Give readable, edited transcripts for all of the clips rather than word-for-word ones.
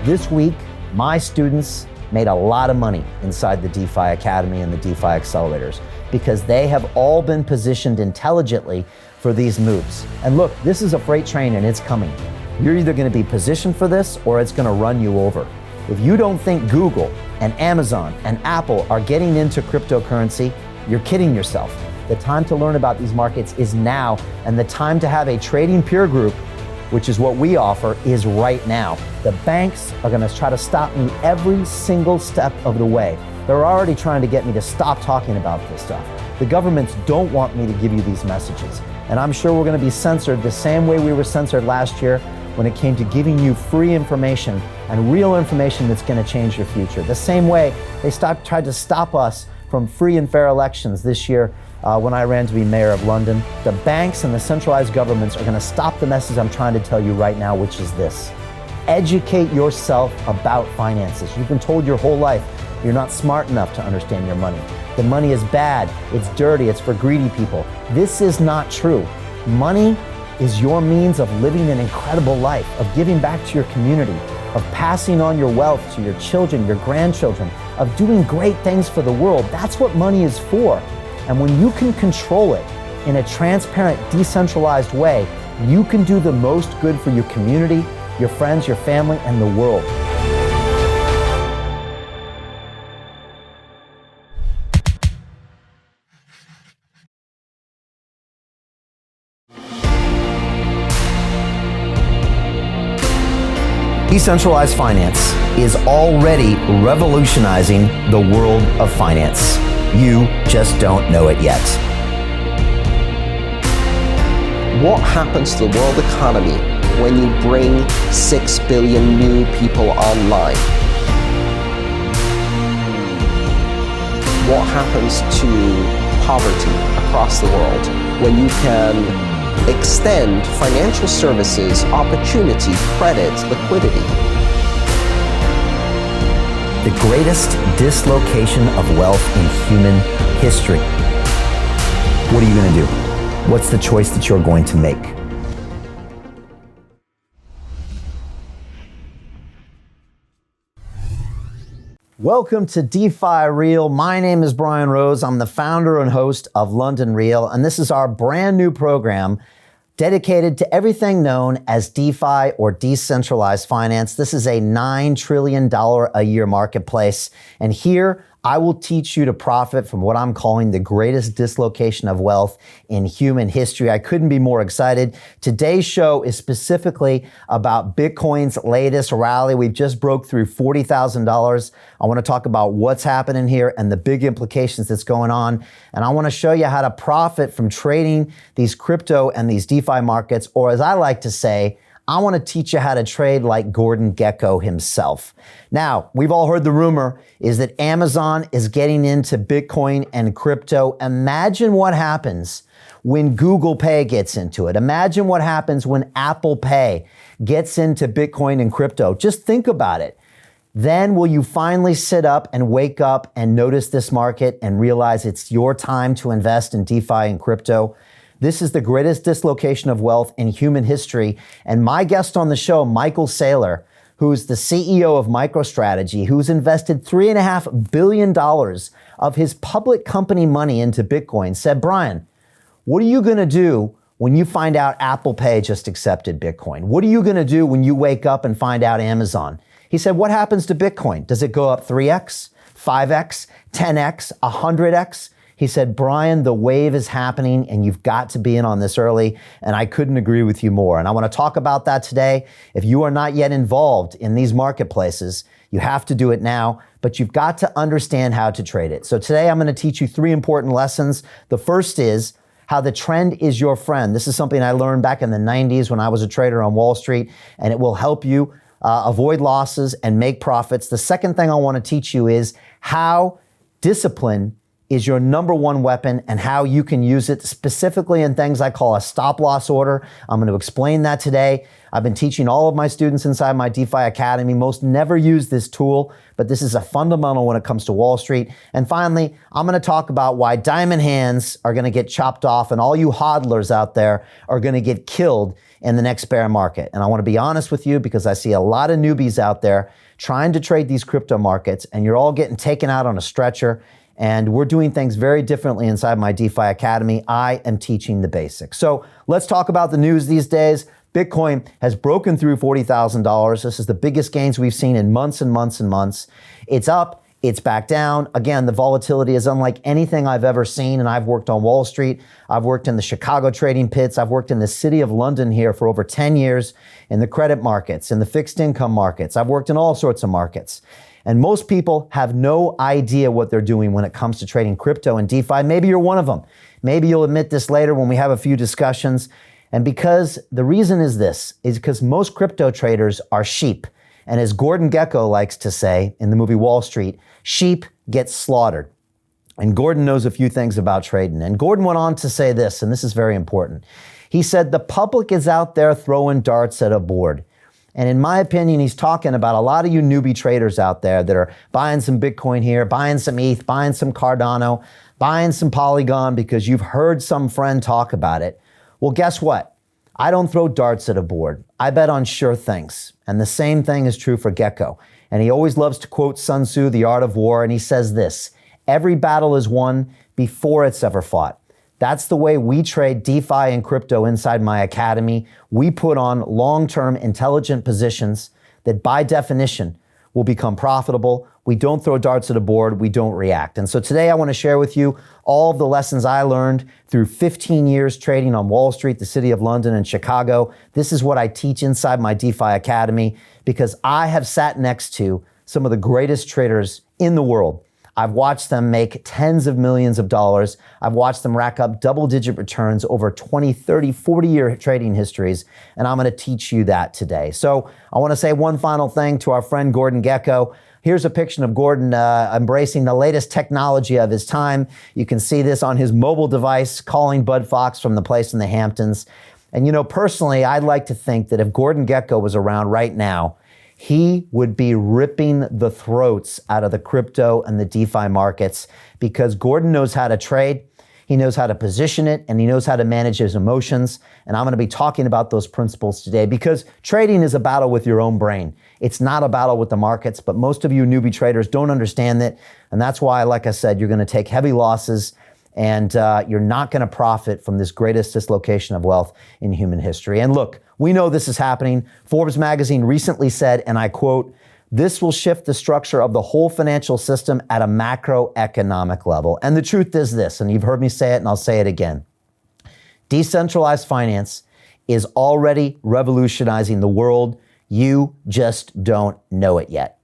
This week, my students made a lot of money inside the DeFi Academy and the DeFi Accelerators because they have all been positioned intelligently for these moves. And look, this is a freight train and it's coming. You're either going to be positioned for this or it's going to run you over. If you don't think Google and Amazon and Apple are getting into cryptocurrency, you're kidding yourself. The time to learn about these markets is now, and the time to have a trading peer group, which is what we offer, is right now. The banks are gonna try to stop me every single step of the way. They're already trying to get me to stop talking about this stuff. The governments don't want me to give you these messages. And I'm sure we're gonna be censored the same way we were censored last year when it came to giving you free information and real information that's gonna change your future. The same way they tried to stop us from free and fair elections this year when I ran to be mayor of London. The banks and the centralized governments are gonna stop the message I'm trying to tell you right now, which is this. Educate yourself about finances. You've been told your whole life you're not smart enough to understand your money. The money is bad, it's dirty, it's for greedy people. This is not true. Money is your means of living an incredible life, of giving back to your community, of passing on your wealth to your children, your grandchildren, of doing great things for the world. That's what money is for. And when you can control it in a transparent, decentralized way, you can do the most good for your community, your friends, your family, and the world. Decentralized finance is already revolutionizing the world of finance. You just don't know it yet. What happens to the world economy when you bring 6 billion new people online? What happens to poverty across the world when you can extend financial services, opportunity, credit, liquidity? The greatest dislocation of wealth in human history. What are you going to do? What's the choice that you're going to make? Welcome to DeFi Real. My name is Brian Rose. I'm the founder and host of London Real, and this is our brand new program dedicated to everything known as DeFi or decentralized finance. This is a $9 trillion a year marketplace. And here I will teach you to profit from what I'm calling the greatest dislocation of wealth in human history. I couldn't be more excited. Today's show is specifically about Bitcoin's latest rally. We've just broke through $40,000. I want to talk about what's happening here and the big implications that's going on. And I want to show you how to profit from trading these crypto and these DeFi markets, or as I like to say, I want to teach you how to trade like Gordon Gekko himself. Now, we've all heard the rumor is that Amazon is getting into Bitcoin and crypto. Imagine what happens when Google Pay gets into it. Imagine what happens when Apple Pay gets into Bitcoin and crypto. Just think about it. Then will you finally sit up and wake up and notice this market and realize it's your time to invest in DeFi and crypto? This is the greatest dislocation of wealth in human history. And my guest on the show, Michael Saylor, who's the CEO of MicroStrategy, who's invested $3.5 billion of his public company money into Bitcoin, said, Brian, what are you gonna do when you find out Apple Pay just accepted Bitcoin? What are you gonna do when you wake up and find out Amazon? He said, what happens to Bitcoin? Does it go up 3x, 5x, 10x, 100x? He said, Brian, the wave is happening and you've got to be in on this early, and I couldn't agree with you more. And I want to talk about that today. If you are not yet involved in these marketplaces, you have to do it now, but you've got to understand how to trade it. So today I'm going to teach you 3 important lessons. The first is how the trend is your friend. This is something I learned back in the 90s when I was a trader on Wall Street, and it will help you avoid losses and make profits. The second thing I want to teach you is how discipline is your number one weapon and how you can use it specifically in things I call a stop loss order. I'm going to explain that today. I've been teaching all of my students inside my DeFi Academy. Most never use this tool, but this is a fundamental when it comes to Wall Street. And finally, I'm going to talk about why diamond hands are going to get chopped off and all you hodlers out there are going to get killed in the next bear market. And I want to be honest with you because I see a lot of newbies out there trying to trade these crypto markets, and you're all getting taken out on a stretcher. And we're doing things very differently inside my DeFi Academy. I am teaching the basics. So let's talk about the news these days. Bitcoin has broken through $40,000. This is the biggest gains we've seen in months and months and months. It's up, it's back down. Again, the volatility is unlike anything I've ever seen, and I've worked on Wall Street. I've worked in the Chicago trading pits. I've worked in the city of London here for over 10 years in the credit markets, in the fixed income markets. I've worked in all sorts of markets. And most people have no idea what they're doing when it comes to trading crypto and DeFi. Maybe you're one of them. Maybe you'll admit this later when we have a few discussions. And because the reason is this, is because most crypto traders are sheep. And as Gordon Gekko likes to say in the movie Wall Street, sheep get slaughtered. And Gordon knows a few things about trading. And Gordon went on to say this, and this is very important. He said, the public is out there throwing darts at a board. And in my opinion, he's talking about a lot of you newbie traders out there that are buying some Bitcoin here, buying some ETH, buying some Cardano, buying some Polygon because you've heard some friend talk about it. Well, guess what? I don't throw darts at a board. I bet on sure things. And the same thing is true for Gekko. And he always loves to quote Sun Tzu, The Art of War, and he says this, every battle is won before it's ever fought. That's the way we trade DeFi and crypto inside my academy. We put on long-term intelligent positions that by definition will become profitable. We don't throw darts at a board, we don't react. And so today I want to share with you all of the lessons I learned through 15 years trading on Wall Street, the city of London and Chicago. This is what I teach inside my DeFi Academy because I have sat next to some of the greatest traders in the world. I've watched them make tens of millions of dollars. I've watched them rack up double-digit returns over 20, 30, 40-year trading histories, and I'm going to teach you that today. So I want to say one final thing to our friend Gordon Gekko. Here's a picture of Gordon embracing the latest technology of his time. You can see this on his mobile device, calling Bud Fox from the place in the Hamptons. And you know, personally, I'd like to think that if Gordon Gekko was around right now, he would be ripping the throats out of the crypto and the DeFi markets because Gordon knows how to trade, he knows how to position it, and he knows how to manage his emotions. And I'm going to be talking about those principles today because trading is a battle with your own brain. It's not a battle with the markets, but most of you newbie traders don't understand that. And that's why, like I said, you're going to take heavy losses and you're not going to profit from this greatest dislocation of wealth in human history. And look, we know this is happening. Forbes magazine recently said, and I quote, this will shift the structure of the whole financial system at a macroeconomic level. And the truth is this, and you've heard me say it and I'll say it again. Decentralized finance is already revolutionizing the world. You just don't know it yet.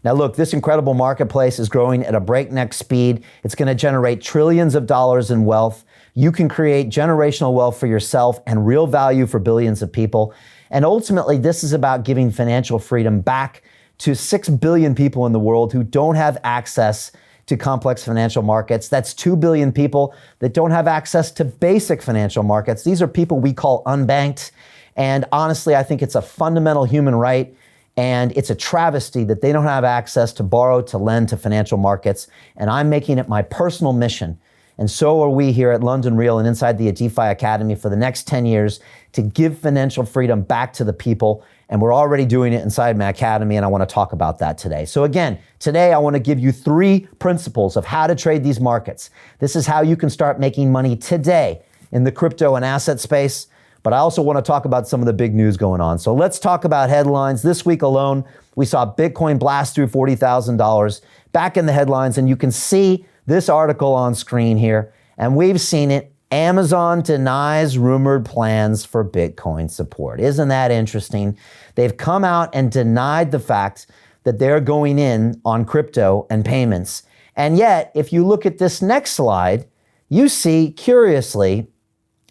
Now look, this incredible marketplace is growing at a breakneck speed. It's going to generate trillions of dollars in wealth. You can create generational wealth for yourself and real value for billions of people. And ultimately, this is about giving financial freedom back to 6 billion people in the world who don't have access to complex financial markets. That's 2 billion people that don't have access to basic financial markets. These are people we call unbanked. And honestly, I think it's a fundamental human right. And it's a travesty that they don't have access to borrow, to lend to financial markets. And I'm making it my personal mission. And so are we here at London Real and inside the DeFi Academy for the next 10 years to give financial freedom back to the people. And we're already doing it inside my academy, and I want to talk about that today. So again, today I want to give you 3 principles of how to trade these markets. This is how you can start making money today in the crypto and asset space. But I also want to talk about some of the big news going on. So let's talk about headlines. This week alone, we saw Bitcoin blast through $40,000 back in the headlines. And you can see this article on screen here. And we've seen it. Amazon denies rumored plans for Bitcoin support. Isn't that interesting? They've come out and denied the fact that they're going in on crypto and payments. And yet, if you look at this next slide, you see, curiously,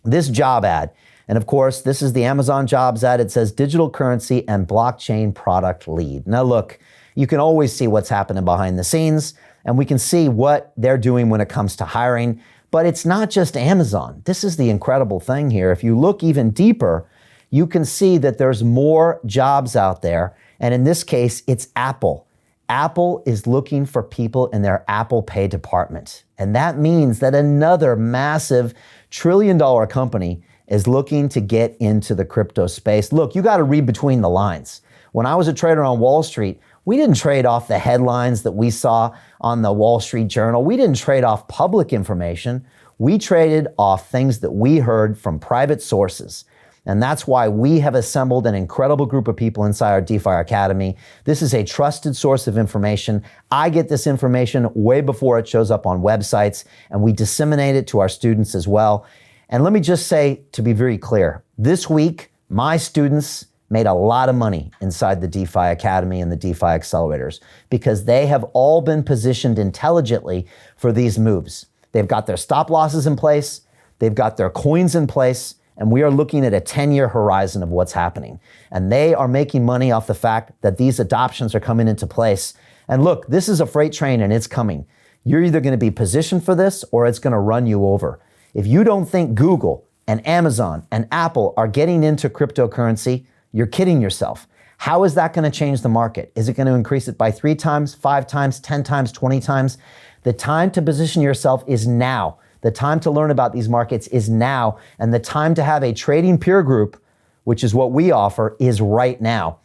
this job ad. And of course, this is the Amazon jobs ad. It says digital currency and blockchain product lead. Now look, you can always see what's happening behind the scenes, and we can see what they're doing when it comes to hiring. But it's not just Amazon. This is the incredible thing here. If you look even deeper, you can see that there's more jobs out there. And in this case, it's Apple. Apple is looking for people in their Apple Pay department. And that means that another massive $1 trillion company is looking to get into the crypto space. Look, you got to read between the lines. When I was a trader on Wall Street, we didn't trade off the headlines that we saw on the Wall Street Journal. We didn't trade off public information. We traded off things that we heard from private sources. And that's why we have assembled an incredible group of people inside our DeFi Academy. This is a trusted source of information. I get this information way before it shows up on websites, and we disseminate it to our students as well. And let me just say, to be very clear, this week, my students made a lot of money inside the DeFi Academy and the DeFi accelerators because they have all been positioned intelligently for these moves. They've got their stop losses in place, they've got their coins in place, and we are looking at a 10-year horizon of what's happening. And they are making money off the fact that these adoptions are coming into place. And look, this is a freight train and it's coming. You're either going to be positioned for this or it's going to run you over. If you don't think Google and Amazon and Apple are getting into cryptocurrency, you're kidding yourself. How is that going to change the market? Is it going to increase it by 3 times, 5 times, 10 times, 20 times? The time to position yourself is now. The time to learn about these markets is now, and the time to have a trading peer group, which is what we offer, is right now.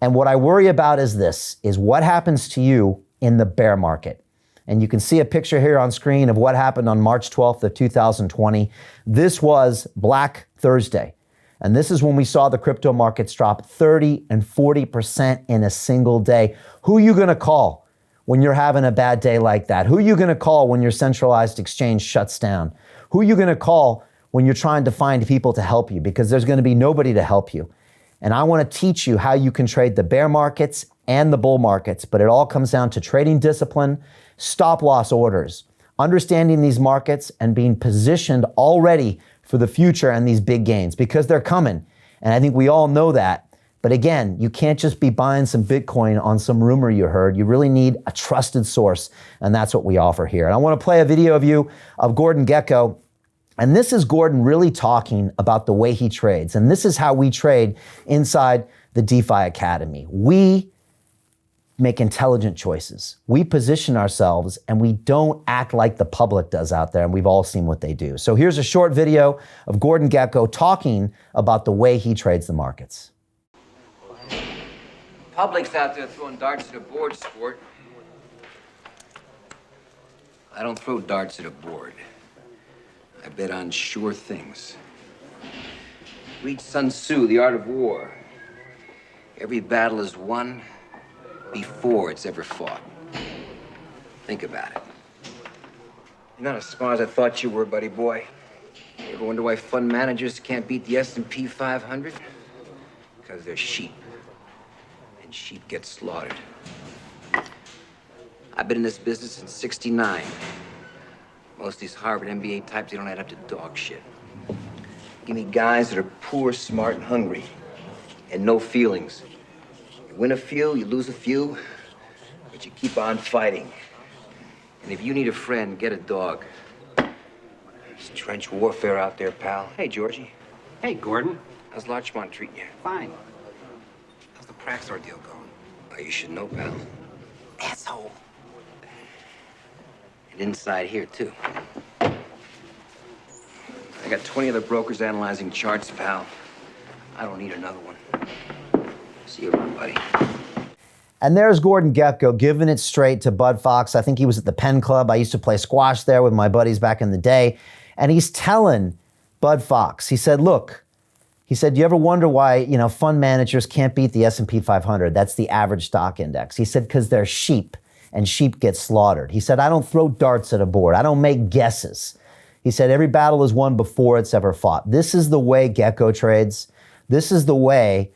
And what I worry about is this, is what happens to you in the bear market. And you can see a picture here on screen of what happened on March 12th of 2020. This was Black Thursday. And this is when we saw the crypto markets drop 30 and 40% in a single day. Who are you gonna call when you're having a bad day like that? Who are you gonna call when your centralized exchange shuts down? Who are you gonna call when you're trying to find people to help you? Because there's gonna be nobody to help you. And I wanna teach you how you can trade the bear markets and the bull markets, but it all comes down to trading discipline, stop loss orders, understanding these markets and being positioned already for the future and these big gains because they're coming. And I think we all know that. But again, you can't just be buying some Bitcoin on some rumor you heard. You really need a trusted source, and that's what we offer here. And I want to play a video of Gordon Gekko. And this is Gordon really talking about the way he trades. And this is how we trade inside the DeFi Academy. We make intelligent choices. We position ourselves and we don't act like the public does out there, and we've all seen what they do. So here's a short video of Gordon Gekko talking about the way he trades the markets. Public's out there throwing darts at a board, sport. I don't throw darts at a board. I bet on sure things. Read Sun Tzu, The Art of War. Every battle is won before it's ever fought. Think about it. You're not as smart as I thought you were, buddy boy. You ever wonder why fund managers can't beat the S&P 500? Because they're sheep. And sheep get slaughtered. I've been in this business since '69. Most of these Harvard MBA types, they don't add up to dog shit. Give me guys that are poor, smart, and hungry, and no feelings. You win a few, you lose a few, but you keep on fighting. And if you need a friend, get a dog. There's trench warfare out there, pal. Hey, Georgie. Hey, Gordon. How's Larchmont treating you? Fine. How's the Praxor deal going? Oh, you should know, pal. Asshole. And inside here, too. I got 20 other brokers analyzing charts, pal. I don't need another one. See you around, buddy. And there's Gordon Gekko giving it straight to Bud Fox. I think he was at the Penn Club. I used to play squash there with my buddies back in the day. And he's telling Bud Fox, he said, look, he said, do you ever wonder why, fund managers can't beat the S&P 500? That's the average stock index. He said, because they're sheep and sheep get slaughtered. He said, I don't throw darts at a board. I don't make guesses. He said, every battle is won before it's ever fought. This is the way Gekko trades. This is the way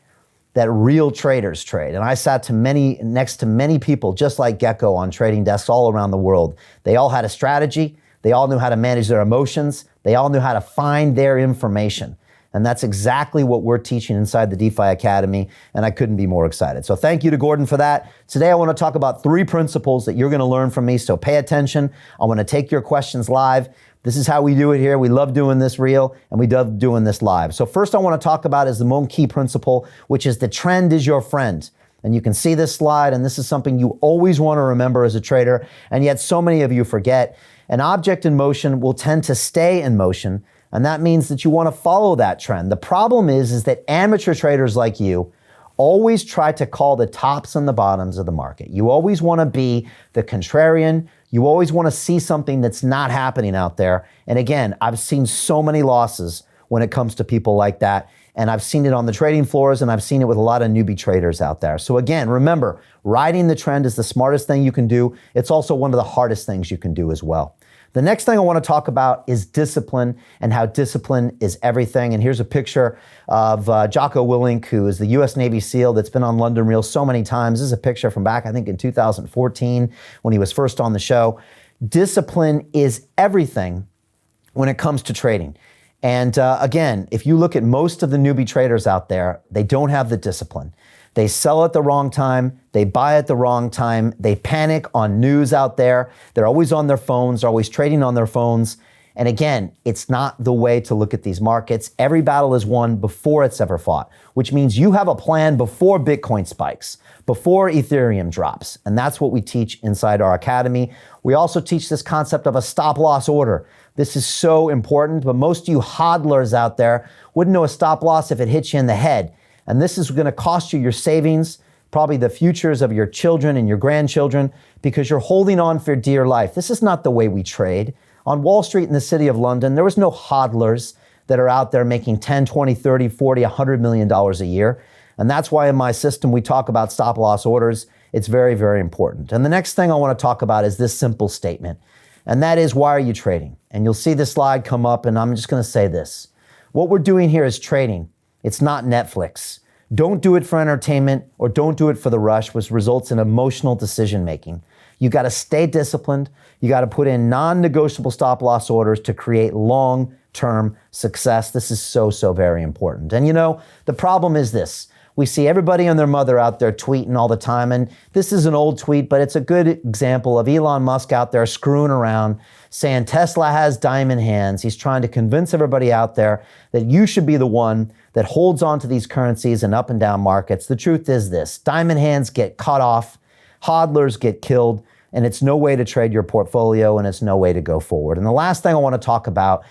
that real traders trade. And I sat next to many people just like Gekko on trading desks all around the world. They all had a strategy. They all knew how to manage their emotions. They all knew how to find their information. And that's exactly what we're teaching inside the DeFi Academy, and I couldn't be more excited. So thank you to Gordon for that. Today I want to talk about 3 principles that you're going to learn from me, so pay attention. I want to take your questions live. This is how we do it here. We love doing this real, and we love doing this live. So first I want to talk about is the most key principle, which is the trend is your friend. And you can see this slide, and this is something you always want to remember as a trader, and yet so many of you forget. An object in motion will tend to stay in motion, And that means that you want to follow that trend. The problem is that amateur traders like you always try to call the tops and the bottoms of the market. You always want to be the contrarian. You always want to see something that's not happening out there. And again, I've seen so many losses when it comes to people like that. And I've seen it on the trading floors, and I've seen it with a lot of newbie traders out there. So again, remember, riding the trend is the smartest thing you can do. It's also one of the hardest things you can do as well. The next thing I want to talk about is discipline and how discipline is everything. And here's a picture of Jocko Willink, who is the U.S. Navy SEAL that's been on London Reel so many times. This is a picture from back, I think, in 2014 when he was first on the show. Discipline is everything when it comes to trading. And again, if you look at most of the newbie traders out there, they don't have the discipline. They sell at the wrong time. They buy at the wrong time. They panic on news out there. They're always on their phones, they're always trading on their phones. And again, it's not the way to look at these markets. Every battle is won before it's ever fought, which means you have a plan before Bitcoin spikes, before Ethereum drops. And that's what we teach inside our academy. We also teach this concept of a stop loss order. This is so important, but most of you hodlers out there wouldn't know a stop loss if it hits you in the head. And this is going to cost you your savings, probably the futures of your children and your grandchildren, because you're holding on for dear life. This is not the way we trade. On Wall Street in the city of London, there was no hodlers that are out there making 10, 20, 30, 40, $100 million a year. And that's why in my system, we talk about stop loss orders. It's very, very important. And the next thing I want to talk about is this simple statement. And that is, why are you trading? And you'll see this slide come up, and I'm just going to say this. What we're doing here is trading. It's not Netflix. Don't do it for entertainment, or don't do it for the rush, which results in emotional decision making. You got to stay disciplined. You got to put in non-negotiable stop loss orders to create long-term success. This is so, so very important. And you know, the problem is this. We see everybody and their mother out there tweeting all the time. And this is an old tweet, but it's a good example of Elon Musk out there screwing around, saying Tesla has diamond hands. He's trying to convince everybody out there that you should be the one that holds on to these currencies in up and down markets. The truth is this: diamond hands get cut off, hodlers get killed, and it's no way to trade your portfolio, and it's no way to go forward. And the last thing I want to talk about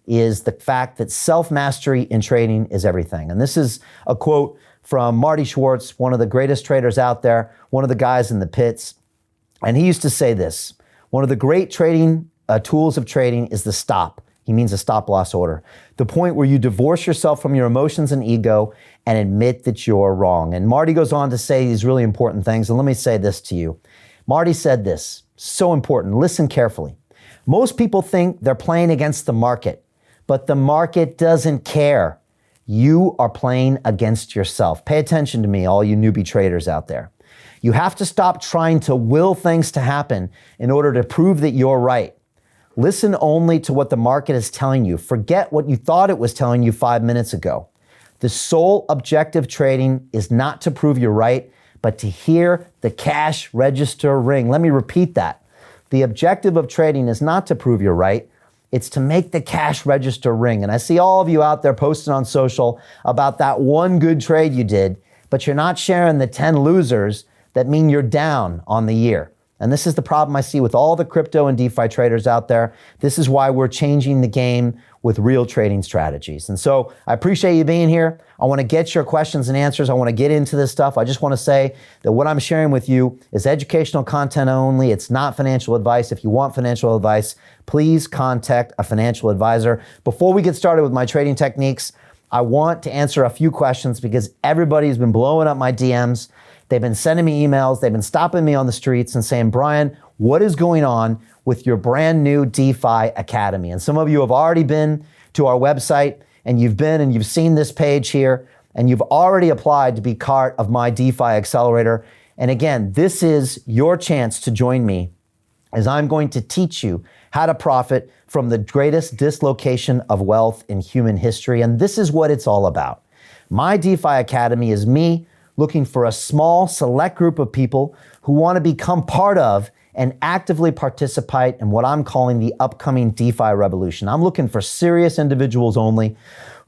is the fact that self-mastery in trading is everything. And this is a quote from Marty Schwartz, one of the greatest traders out there, one of the guys in the pits. And he used to say this: one of the great trading tools of trading is the stop. He means a stop loss order. The point where you divorce yourself from your emotions and ego and admit that you're wrong. And Marty goes on to say these really important things. And let me say this to you. Marty said this, so important. Listen carefully. Most people think they're playing against the market, but the market doesn't care. You are playing against yourself. Pay attention to me, all you newbie traders out there. You have to stop trying to will things to happen in order to prove that you're right. Listen only to what the market is telling you. Forget what you thought it was telling you 5 minutes ago. The sole objective trading is not to prove you're right, but to hear the cash register ring. Let me repeat that. The objective of trading is not to prove you're right. It's to make the cash register ring. And I see all of you out there posting on social about that one good trade you did, but you're not sharing the 10 losers that mean you're down on the year. And this is the problem I see with all the crypto and DeFi traders out there. This is why we're changing the game with real trading strategies. And so I appreciate you being here. I want to get your questions and answers. I want to get into this stuff. I just want to say that what I'm sharing with you is educational content only. It's not financial advice. If you want financial advice, please contact a financial advisor. Before we get started with my trading techniques, I want to answer a few questions because everybody's been blowing up my DMs. They've been sending me emails. They've been stopping me on the streets and saying, Brian, what is going on with your brand new DeFi Academy? And some of you have already been to our website, and you've seen this page here, and you've already applied to be part of my DeFi Accelerator. And again, this is your chance to join me as I'm going to teach you how to profit from the greatest dislocation of wealth in human history. And this is what it's all about. My DeFi Academy is me looking for a small, select group of people who want to become part of and actively participate in what I'm calling the upcoming DeFi revolution. I'm looking for serious individuals only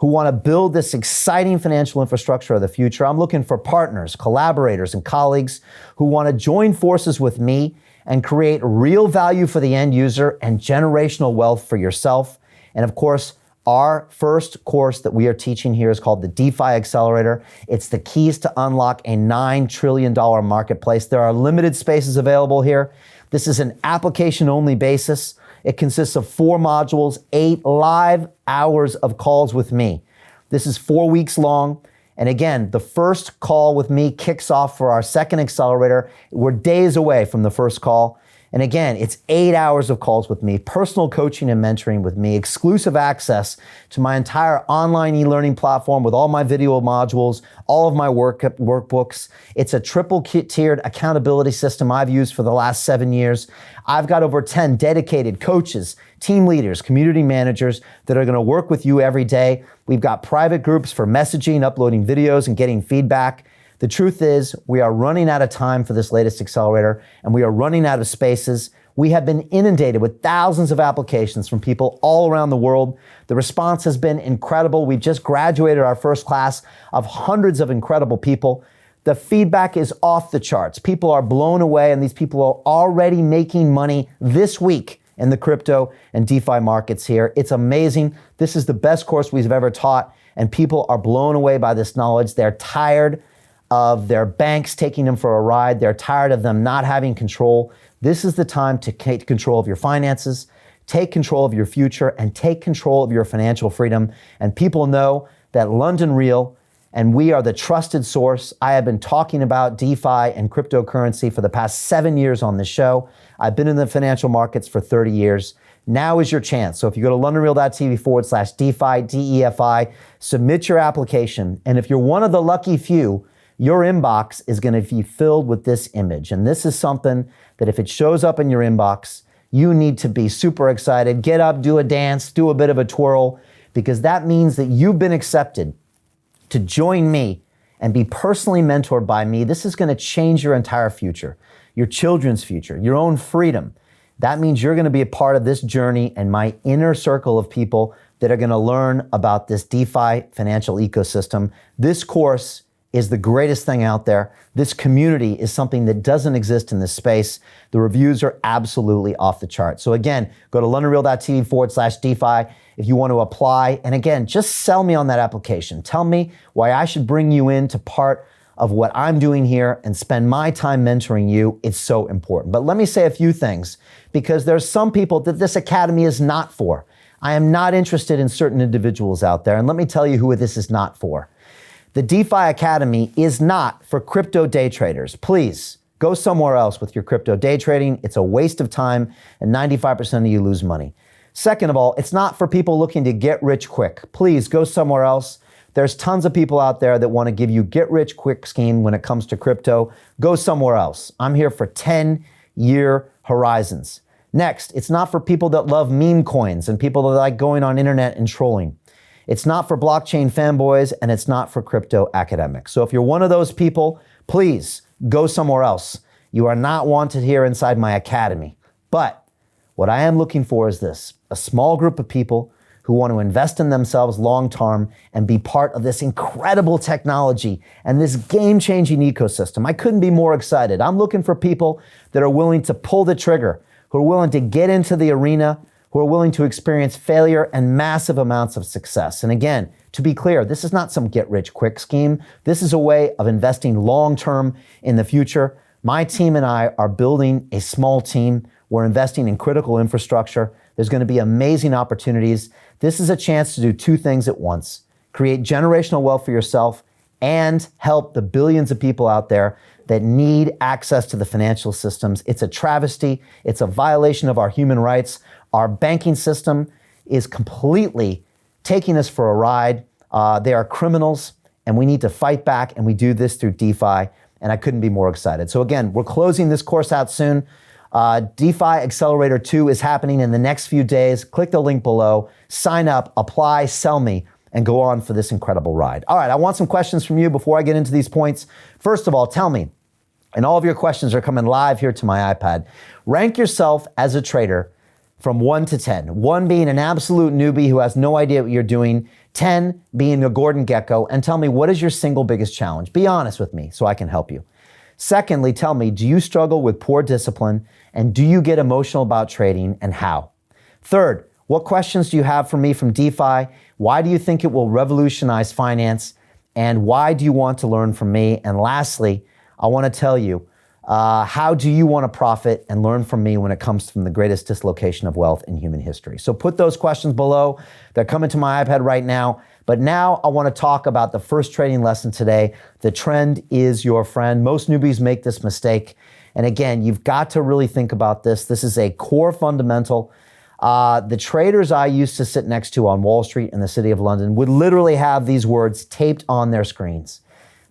who want to build this exciting financial infrastructure of the future. I'm looking for partners, collaborators, and colleagues who want to join forces with me and create real value for the end user and generational wealth for yourself. And of course, Our first course that we are teaching here is called the DeFi Accelerator. It's the keys to unlock a $9 trillion marketplace. There are limited spaces available here. This is an application-only basis. It consists of 4 modules, 8 live hours of calls with me. This is 4 weeks long. And again, the first call with me kicks off for our second accelerator. We're days away from the first call. And again, it's 8 hours of calls with me, personal coaching and mentoring with me, exclusive access to my entire online e-learning platform with all my video modules, all of my workbooks. It's a triple-tiered accountability system I've used for the last 7 years. I've got over 10 dedicated coaches, team leaders, community managers that are gonna work with you every day. We've got private groups for messaging, uploading videos, and getting feedback. The truth is, we are running out of time for this latest accelerator, and we are running out of spaces. We have been inundated with thousands of applications from people all around the world. The response has been incredible. We've just graduated our first class of hundreds of incredible people. The feedback is off the charts. People are blown away, and these people are already making money this week in the crypto and DeFi markets here. It's amazing. This is the best course we've ever taught, and people are blown away by this knowledge. They're tired of their banks taking them for a ride. They're tired of them not having control. This is the time to take control of your finances, take control of your future, and take control of your financial freedom. And people know that London Real and we are the trusted source. I have been talking about DeFi and cryptocurrency for the past 7 years on this show. I've been in the financial markets for 30 years. Now is your chance. So if you go to londonreal.tv/DeFi, DEFI, submit your application. And if you're one of the lucky few, your inbox is going to be filled with this image. And this is something that if it shows up in your inbox, you need to be super excited. Get up, do a dance, do a bit of a twirl, because that means that you've been accepted to join me and be personally mentored by me. This is going to change your entire future, your children's future, your own freedom. That means you're going to be a part of this journey and my inner circle of people that are going to learn about this DeFi financial ecosystem. This course is the greatest thing out there. This community is something that doesn't exist in this space. The reviews are absolutely off the chart. So again, go to londonreal.tv/DeFi if you want to apply. And again, just sell me on that application. Tell me why I should bring you into part of what I'm doing here and spend my time mentoring you. It's so important. But let me say a few things, because there's some people that this academy is not for. I am not interested in certain individuals out there. And let me tell you who this is not for. The DeFi Academy is not for crypto day traders. Please go somewhere else with your crypto day trading. It's a waste of time, and 95% of you lose money. Second of all, it's not for people looking to get rich quick. Please go somewhere else. There's tons of people out there that want to give you get rich quick scheme when it comes to crypto. Go somewhere else. I'm here for 10-year horizons. Next, it's not for people that love meme coins and people that like going on internet and trolling. It's not for blockchain fanboys, and it's not for crypto academics. So if you're one of those people, please go somewhere else. You are not wanted here inside my academy. But what I am looking for is this: a small group of people who want to invest in themselves long-term and be part of this incredible technology and this game-changing ecosystem. I couldn't be more excited. I'm looking for people that are willing to pull the trigger, who are willing to get into the arena, who are willing to experience failure and massive amounts of success. And again, to be clear, this is not some get-rich-quick scheme. This is a way of investing long-term in the future. My team and I are building a small team. We're investing in critical infrastructure. There's going to be amazing opportunities. This is a chance to do 2 things at once: create generational wealth for yourself and help the billions of people out there that need access to the financial systems. It's a travesty. It's a violation of our human rights. Our banking system is completely taking us for a ride. They are criminals, and we need to fight back, and we do this through DeFi, and I couldn't be more excited. So again, we're closing this course out soon. DeFi Accelerator 2 is happening in the next few days. Click the link below, sign up, apply, sell me, and go on for this incredible ride. All right, I want some questions from you before I get into these points. First of all, tell me, and all of your questions are coming live here to my iPad, rank yourself as a trader from 1 to 10. 1 being an absolute newbie who has no idea what you're doing, 10 being a Gordon Gecko, and tell me, what is your single biggest challenge? Be honest with me so I can help you. Secondly, tell me, do you struggle with poor discipline, and do you get emotional about trading, and how? Third, What questions do you have for me from DeFi? Why do you think it will revolutionize finance? And why do you want to learn from me? And lastly, I want to tell you, how do you want to profit and learn from me when it comes from the greatest dislocation of wealth in human history? So put those questions below. They're coming to my iPad right now. But now I want to talk about the first trading lesson today. The trend is your friend. Most newbies make this mistake. And again, you've got to really think about this. This is a core fundamental. The traders I used to sit next to on Wall Street in the city of London would literally have these words taped on their screens.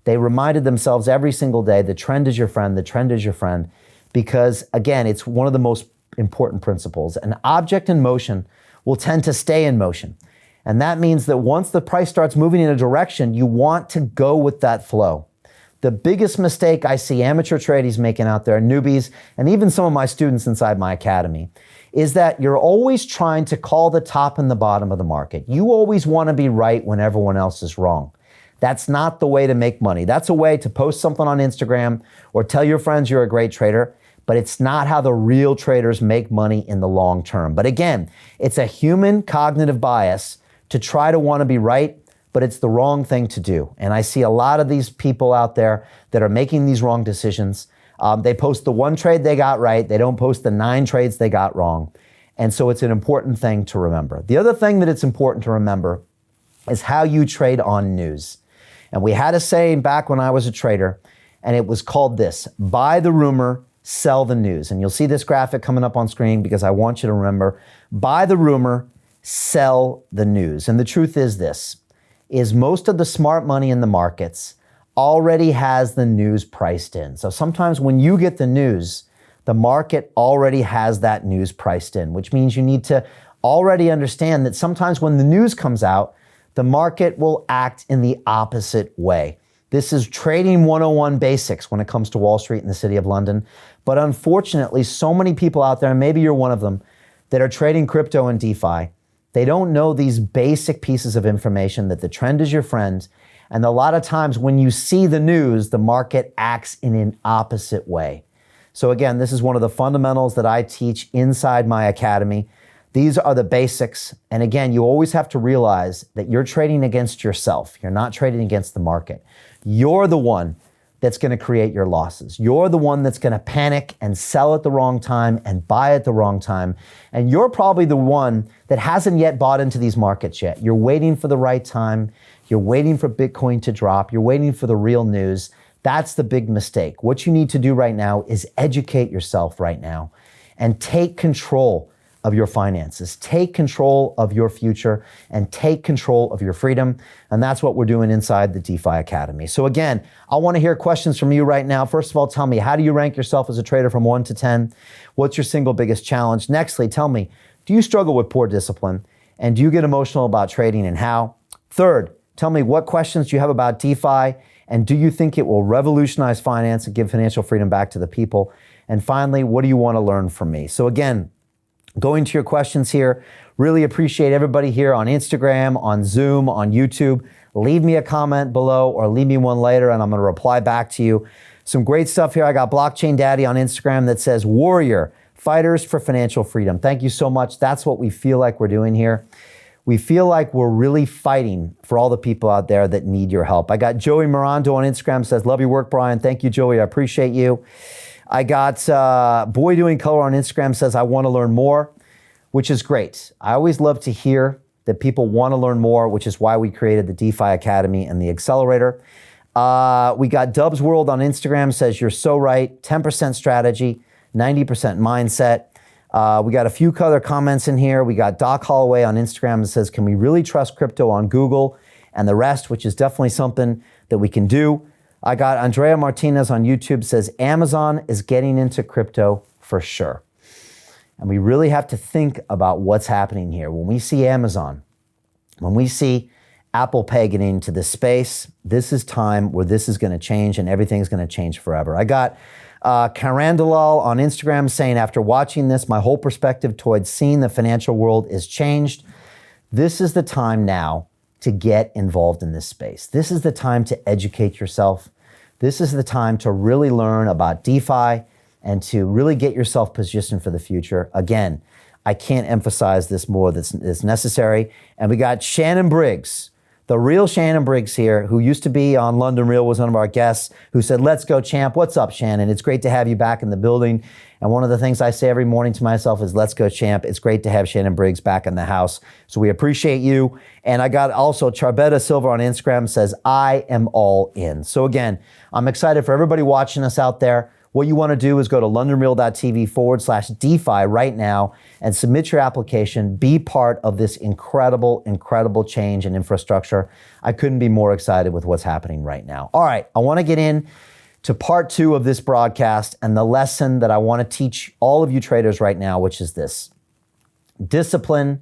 They reminded themselves every single day, the trend is your friend, the trend is your friend, because again, it's one of the most important principles. An object in motion will tend to stay in motion. And that means that once the price starts moving in a direction, you want to go with that flow. The biggest mistake I see amateur tradies making out there, newbies, and even some of my students inside my academy, is that you're always trying to call the top and the bottom of the market. You always want to be right when everyone else is wrong. That's not the way to make money. That's a way to post something on Instagram or tell your friends you're a great trader, but it's not how the real traders make money in the long term. But again, it's a human cognitive bias to try to want to be right, but it's the wrong thing to do. And I see a lot of these people out there that are making these wrong decisions. They post the one trade they got right. They don't post the 9 trades they got wrong. And so it's an important thing to remember. The other thing that it's important to remember is how you trade on news. And we had a saying back when I was a trader, and it was called this: buy the rumor, sell the news. And you'll see this graphic coming up on screen because I want you to remember, buy the rumor, sell the news. And the truth is this, is most of the smart money in the markets already has the news priced in. So sometimes when you get the news, the market already has that news priced in, which means you need to already understand that sometimes when the news comes out, the market will act in the opposite way. This is trading 101 basics when it comes to Wall Street in the city of London. But unfortunately, so many people out there, and maybe you're one of them, that are trading crypto and DeFi, they don't know these basic pieces of information that the trend is your friend. And a lot of times when you see the news, the market acts in an opposite way. So again, this is one of the fundamentals that I teach inside my academy. These are the basics. And again, you always have to realize that you're trading against yourself. You're not trading against the market. You're the one that's going to create your losses. You're the one that's going to panic and sell at the wrong time and buy at the wrong time. And you're probably the one that hasn't yet bought into these markets yet. You're waiting for the right time. You're waiting for Bitcoin to drop. You're waiting for the real news. That's the big mistake. What you need to do right now is educate yourself right now and take control of your finances, take control of your future, and take control of your freedom. And that's what we're doing inside the DeFi Academy. So again, I want to hear questions from you right now. First of all, tell me, how do you rank yourself as a trader from 1 to 10? What's your single biggest challenge? Nextly, tell me, do you struggle with poor discipline? And do you get emotional about trading, and how? Third, tell me, what questions do you have about DeFi? And do you think it will revolutionize finance and give financial freedom back to the people? And finally, what do you want to learn from me? So again, going to your questions here, really appreciate everybody here on Instagram, on Zoom, on YouTube. Leave me a comment below or leave me one later and I'm going to reply back to you. Some great stuff here. I got Blockchain Daddy on Instagram that says, Warrior, fighters for financial freedom. Thank you so much. That's what we feel like we're doing here. We feel like we're really fighting for all the people out there that need your help. I got Joey Mirando on Instagram, says, love your work, Brian. Thank you, Joey. I appreciate you. I got Boy Doing Color on Instagram, says, I want to learn more, which is great. I always love to hear that people want to learn more, which is why we created the DeFi Academy and the Accelerator. We got Dubs World on Instagram, says, you're so right. 10% strategy, 90% mindset. We got a few other comments in here. We got Doc Holloway on Instagram that says, can we really trust crypto on Google and the rest, which is definitely something that we can do. I got Andrea Martinez on YouTube, says, Amazon is getting into crypto for sure. And we really have to think about what's happening here. When we see Amazon, when we see Apple Pay getting into this space, this is time where this is going to change and everything's going to change forever. I got Karandalal on Instagram saying, after watching this, my whole perspective towards seeing the financial world is changed. This is the time now to get involved in this space. This is the time to educate yourself. This is the time to really learn about DeFi and to really get yourself positioned for the future. Again, I can't emphasize this more. This is necessary. And we got Shannon Briggs, the real Shannon Briggs here, who used to be on London Real, was one of our guests, who said, let's go, champ. What's up, Shannon? It's great to have you back in the building. And one of the things I say every morning to myself is, let's go, champ. It's great to have Shannon Briggs back in the house. So we appreciate you. And I got also Charbetta Silver on Instagram says, I am all in. So again, I'm excited for everybody watching us out there. What you want to do is go to londonreal.tv/DeFi right now and submit your application. Be part of this incredible, incredible change in infrastructure. I couldn't be more excited with what's happening right now. All right, I want to get in to part 2 of this broadcast and the lesson that I want to teach all of you traders right now, which is this. Discipline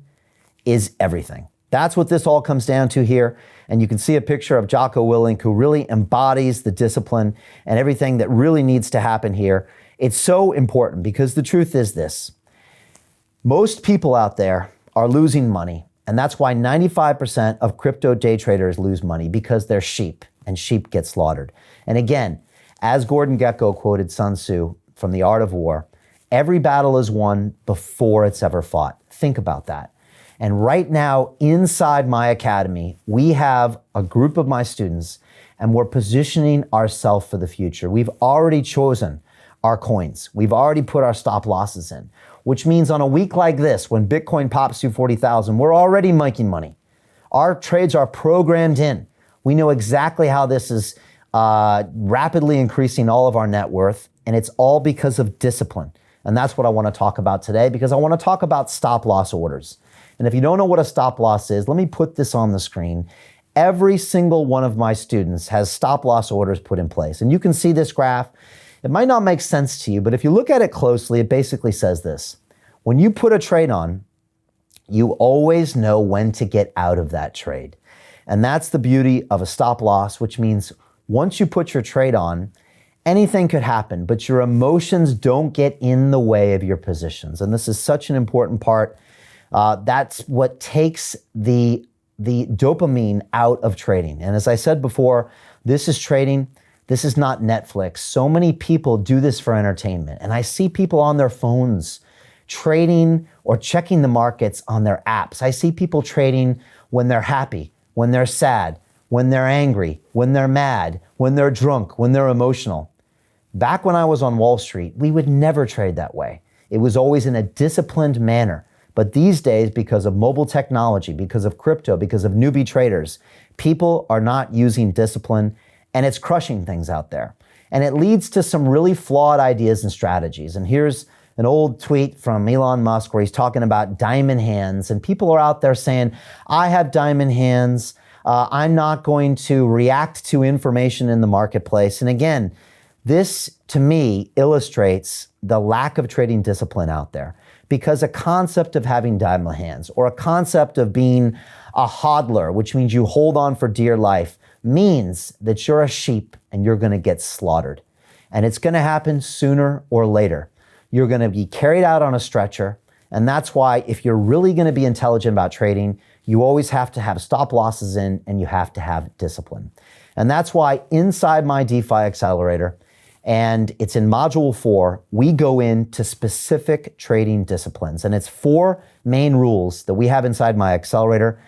is everything. That's what this all comes down to here. And you can see a picture of Jocko Willink, who really embodies the discipline and everything that really needs to happen here. It's so important because the truth is this. Most people out there are losing money. And that's why 95% of crypto day traders lose money, because they're sheep, and sheep get slaughtered. And again, as Gordon Gekko quoted Sun Tzu from The Art of War, every battle is won before it's ever fought. Think about that. And right now, inside my academy, we have a group of my students, and we're positioning ourselves for the future. We've already chosen our coins. We've already put our stop losses in, which means on a week like this, when Bitcoin pops through 40,000, we're already making money. Our trades are programmed in. We know exactly how this is rapidly increasing all of our net worth, and it's all because of discipline. And that's what I want to talk about today, because I want to talk about stop loss orders. And if you don't know what a stop loss is, let me put this on the screen. Every single one of my students has stop loss orders put in place. And you can see this graph. It might not make sense to you, but if you look at it closely, it basically says this. When you put a trade on, you always know when to get out of that trade. And that's the beauty of a stop loss, which means once you put your trade on, anything could happen, but your emotions don't get in the way of your positions. And this is such an important part. That's what takes the dopamine out of trading. And as I said before, this is trading. This is not Netflix. So many people do this for entertainment. And I see people on their phones trading or checking the markets on their apps. I see people trading when they're happy, when they're sad, when they're angry, when they're mad, when they're drunk, when they're emotional. Back when I was on Wall Street, we would never trade that way. It was always in a disciplined manner. But these days, because of mobile technology, because of crypto, because of newbie traders, people are not using discipline, and it's crushing things out there. And it leads to some really flawed ideas and strategies. And here's an old tweet from Elon Musk where he's talking about diamond hands. And people are out there saying, I have diamond hands. I'm not going to react to information in the marketplace. And again, this to me illustrates the lack of trading discipline out there. Because a concept of having diamond hands or a concept of being a hodler, which means you hold on for dear life, means that you're a sheep and you're going to get slaughtered. And it's going to happen sooner or later. You're going to be carried out on a stretcher. And that's why if you're really going to be intelligent about trading, you always have to have stop losses in and you have to have discipline. And that's why inside my DeFi Accelerator, and it's in Module 4, we go into specific trading disciplines. And it's 4 main rules that we have inside my accelerator.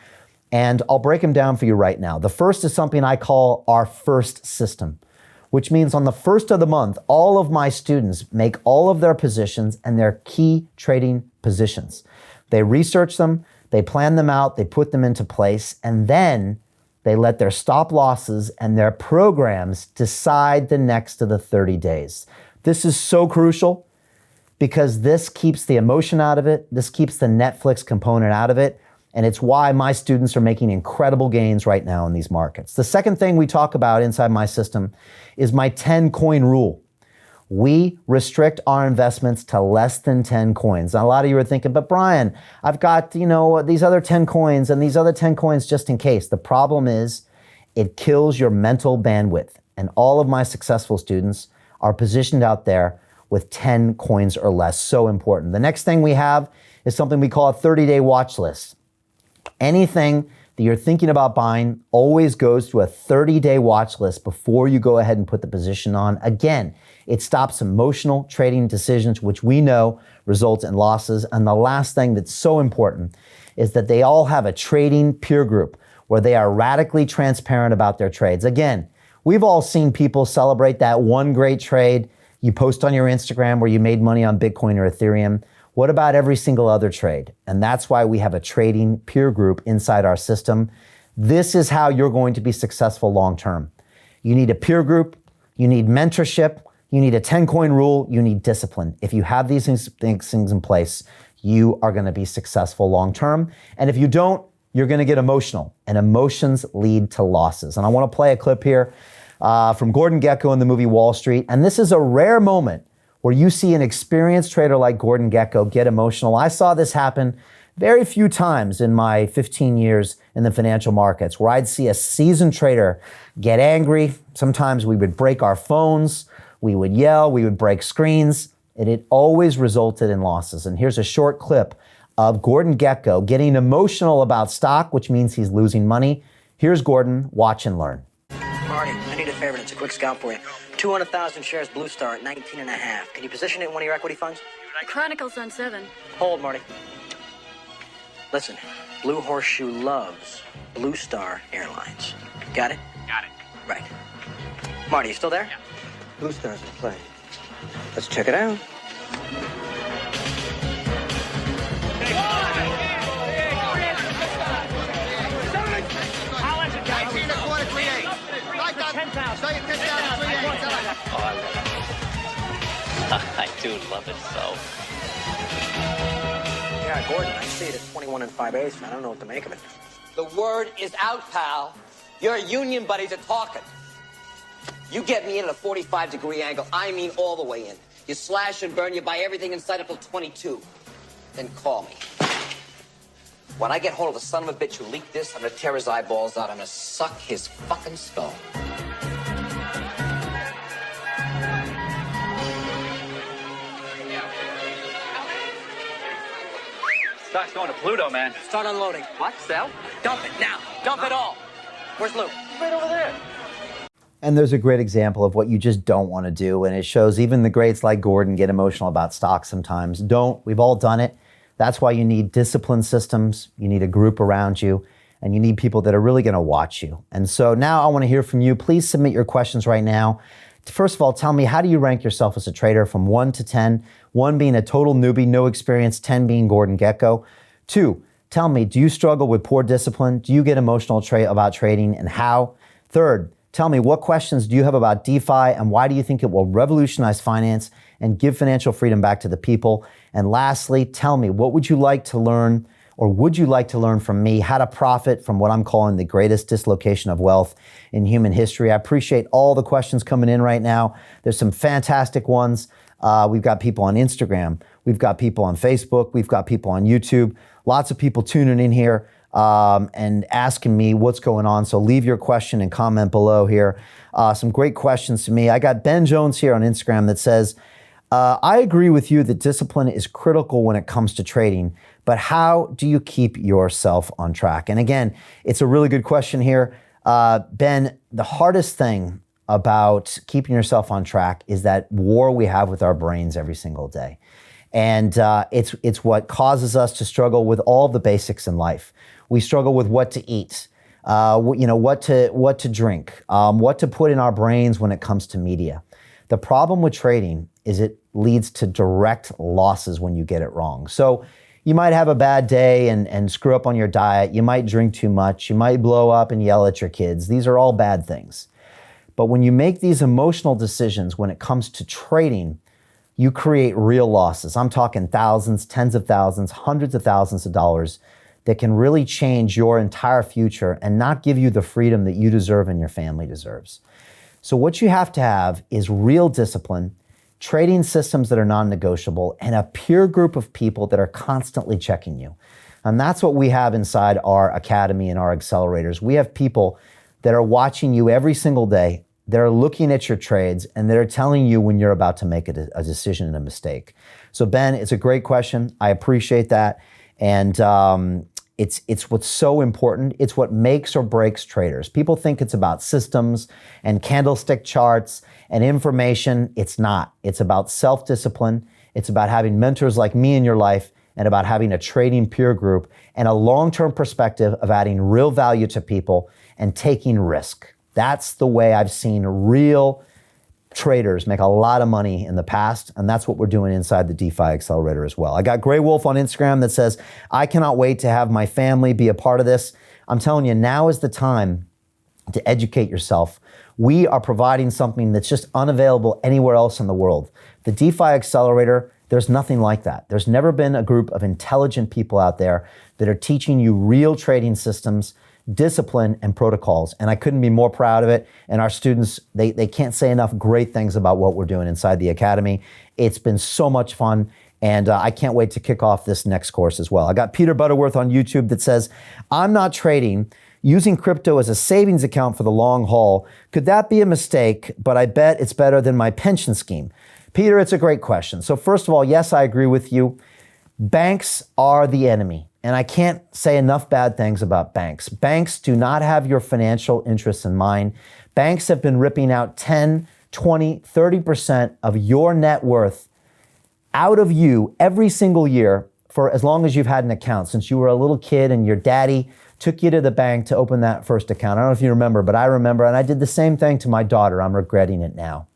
And I'll break them down for you right now. The first is something I call our first system, which means on the first of the month, all of my students make all of their positions and their key trading positions. They research them, they plan them out, they put them into place, and then they let their stop losses and their programs decide the next of the 30 days. This is so crucial because this keeps the emotion out of it. This keeps the Netflix component out of it. And it's why my students are making incredible gains right now in these markets. The second thing we talk about inside my system is my 10 coin rule. We restrict our investments to less than 10 coins. Now, a lot of you are thinking, but Brian, I've got, these other 10 coins and these other 10 coins just in case. The problem is it kills your mental bandwidth. And all of my successful students are positioned out there with 10 coins or less. So important. The next thing we have is something we call a 30-day watch list. Anything that you're thinking about buying always goes to a 30-day watch list before you go ahead and put the position on. Again, It stops emotional trading decisions, which we know result in losses. And the last thing that's so important is that they all have a trading peer group where they are radically transparent about their trades. Again, we've all seen people celebrate that one great trade you post on your Instagram where you made money on Bitcoin or Ethereum. What about every single other trade? And that's why we have a trading peer group inside our system. This is how you're going to be successful long-term. You need a peer group, you need mentorship, you need a 10-coin rule, you need discipline. If you have these things in place, you are gonna be successful long-term. And if you don't, you're gonna get emotional, and emotions lead to losses. And I wanna play a clip here from Gordon Gekko in the movie Wall Street. And this is a rare moment where you see an experienced trader like Gordon Gekko get emotional. I saw this happen very few times in my 15 years in the financial markets, where I'd see a seasoned trader get angry. Sometimes we would break our phones, we would yell, we would break screens, and it always resulted in losses. And here's a short clip of Gordon Gekko getting emotional about stock, which means he's losing money. Here's Gordon, watch and learn. Marty, I need a favor. It's a quick scout for you. 200,000 shares Blue Star at 19.5. Can you position it in one of your equity funds? Chronicles on 7. Hold, Marty. Listen, Blue Horseshoe loves Blue Star Airlines. Got it? Got it. Right. Marty, you still there? Yeah. Blue Star's in play. Let's check it out. How is it, guys? 19 a quarter, 3.8. Like that. 10,000. Stay at 10,000, 3.8. Oh, I love it. I do love it so. Yeah, Gordon, I see it at 21 and 5/8. I don't know what to make of it. The word is out, pal. Your union buddies are talking. You get me in at a 45-degree angle. I mean all the way in. You slash and burn, you buy everything in sight up till 22. Then call me. When I get hold of the son of a bitch who leaked this, I'm gonna tear his eyeballs out. I'm gonna suck his fucking skull. Stock's going to Pluto, man. Start unloading. What? Sell? Dump it now. Dump it all. Where's Lou? Right over there. And there's a great example of what you just don't want to do. And it shows even the greats like Gordon get emotional about stocks sometimes. Don't. We've all done it. That's why you need discipline systems. You need a group around you. And you need people that are really going to watch you. And so now I want to hear from you. Please submit your questions right now. First of all, tell me, how do you rank yourself as a trader from 1 to 10? 1 being a total newbie, no experience, 10 being Gordon Gekko. 2, tell me, do you struggle with poor discipline? Do you get emotional about trading, and how? 3rd, tell me, what questions do you have about DeFi, and why do you think it will revolutionize finance and give financial freedom back to the people? And lastly, tell me, what would you like to learn, or would you like to learn from me, how to profit from what I'm calling the greatest dislocation of wealth in human history? I appreciate all the questions coming in right now. There's some fantastic ones. We've got people on Instagram. We've got people on Facebook. We've got people on YouTube. Lots of people tuning in here and asking me what's going on. So leave your question and comment below here. Some great questions to me. I got Ben Jones here on Instagram that says, I agree with you that discipline is critical when it comes to trading, but how do you keep yourself on track? And again, it's a really good question here. Ben, the hardest thing about keeping yourself on track is that war we have with our brains every single day. And it's what causes us to struggle with all the basics in life. We struggle with what to eat, what to drink, what to put in our brains when it comes to media. The problem with trading is it leads to direct losses when you get it wrong. So you might have a bad day and screw up on your diet. You might drink too much. You might blow up and yell at your kids. These are all bad things. But when you make these emotional decisions when it comes to trading, you create real losses. I'm talking thousands, tens of thousands, hundreds of thousands of dollars that can really change your entire future and not give you the freedom that you deserve and your family deserves. So what you have to have is real discipline, trading systems that are non-negotiable, and a peer group of people that are constantly checking you. And that's what we have inside our academy and our accelerators. We have people that are watching you every single day. They're looking at your trades and they're telling you when you're about to make a decision and a mistake. So Ben, it's a great question. I appreciate that. And It's what's so important. It's what makes or breaks traders. People think it's about systems and candlestick charts and information. It's not. It's about self-discipline. It's about having mentors like me in your life, and about having a trading peer group and a long-term perspective of adding real value to people and taking risk. That's the way I've seen real traders make a lot of money in the past, and that's what we're doing inside the DeFi Accelerator as well. I got Gray Wolf on Instagram that says, I cannot wait to have my family be a part of this. I'm telling you, now is the time to educate yourself. We are providing something that's just unavailable anywhere else in the world. The DeFi Accelerator, there's nothing like that. There's never been a group of intelligent people out there that are teaching you real trading systems, discipline, and protocols. And I couldn't be more proud of it. And our students, they can't say enough great things about what we're doing inside the Academy. It's been so much fun. And I can't wait to kick off this next course as well. I got Peter Butterworth on YouTube that says, I'm not trading, using crypto as a savings account for the long haul. Could that be a mistake? But I bet it's better than my pension scheme. Peter, it's a great question. So first of all, yes, I agree with you. Banks are the enemy. And I can't say enough bad things about banks. Banks do not have your financial interests in mind. Banks have been ripping out 10, 20, 30% of your net worth out of you every single year for as long as you've had an account, since you were a little kid and your daddy took you to the bank to open that first account. I don't know if you remember, but I remember, and I did the same thing to my daughter. I'm regretting it now.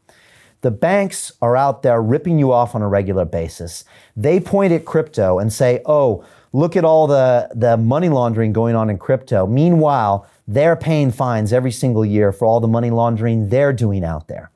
The banks are out there ripping you off on a regular basis. They point at crypto and say, oh, look at all the money laundering going on in crypto. Meanwhile, they're paying fines every single year for all the money laundering they're doing out there.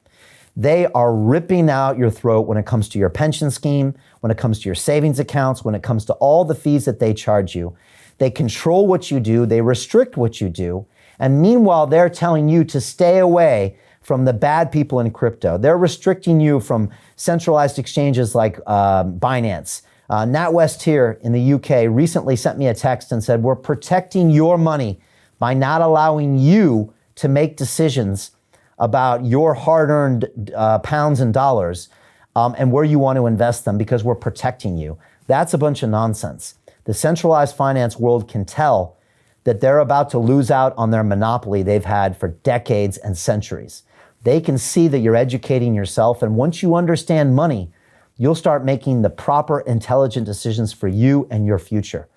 They are ripping out your throat when it comes to your pension scheme, when it comes to your savings accounts, when it comes to all the fees that they charge you. They control what you do, they restrict what you do, and meanwhile, they're telling you to stay away from the bad people in crypto. They're restricting you from centralized exchanges like Binance. NatWest here in the UK recently sent me a text and said, we're protecting your money by not allowing you to make decisions about your hard-earned pounds and dollars and where you want to invest them, because we're protecting you. That's a bunch of nonsense. The centralized finance world can tell that they're about to lose out on their monopoly they've had for decades and centuries. They can see that you're educating yourself, and once you understand money, you'll start making the proper, intelligent decisions for you and your future.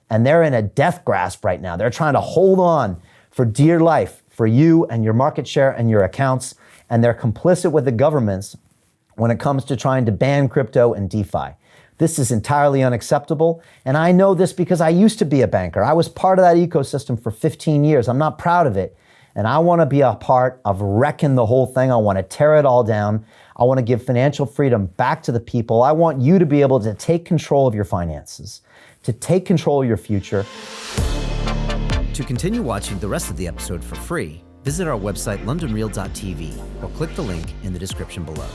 And they're in a death grasp right now. They're trying to hold on for dear life for you and your market share and your accounts, and they're complicit with the governments when it comes to trying to ban crypto and DeFi. This is entirely unacceptable, and I know this because I used to be a banker. I was part of that ecosystem for 15 years. I'm not proud of it, and I want to be a part of wrecking the whole thing. I want to tear it all down. I want to give financial freedom back to the people. I want you to be able to take control of your finances, to take control of your future. To continue watching the rest of the episode for free, visit our website londonreal.tv or click the link in the description below.